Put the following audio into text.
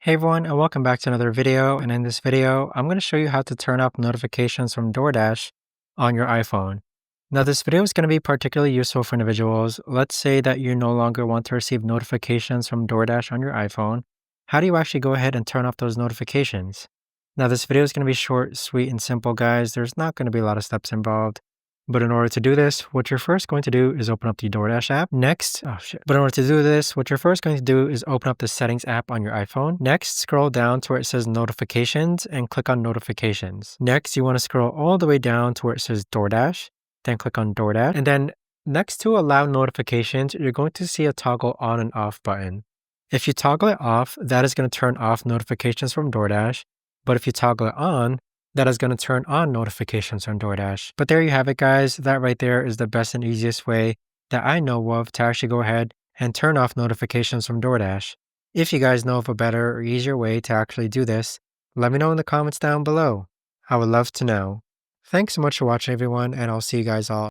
Hey everyone, and welcome back to another video. And in this video, I'm going to show you how to turn off notifications from Doordash on your iPhone. Now, this video is going to be particularly useful for individuals. Let's say that you no longer want to receive notifications from Doordash on your iPhone. How do you actually go ahead and turn off those notifications? Now, this video is going to be short, sweet, and simple, guys. There's not going to be a lot of steps involved. But in order to do this, what you're first going to do is open up the Doordash app. Next, But in order to do this, what you're first going to do is open up the settings app on your iPhone. Next, scroll down to where it says notifications and click on notifications. Next, you want to scroll all the way down to where it says Doordash, then click on Doordash. And then next to allow notifications, you're going to see a toggle on and off button. If you toggle it off, that is going to turn off notifications from Doordash. But if you toggle it on, that is going to turn on notifications on Doordash. But there you have it, guys. That right there is the best and easiest way that I know of to actually go ahead and turn off notifications from Doordash. If you guys know of a better or easier way to actually do this, let me know in the comments down below. I would love to know. Thanks so much for watching, everyone, and I'll see you guys all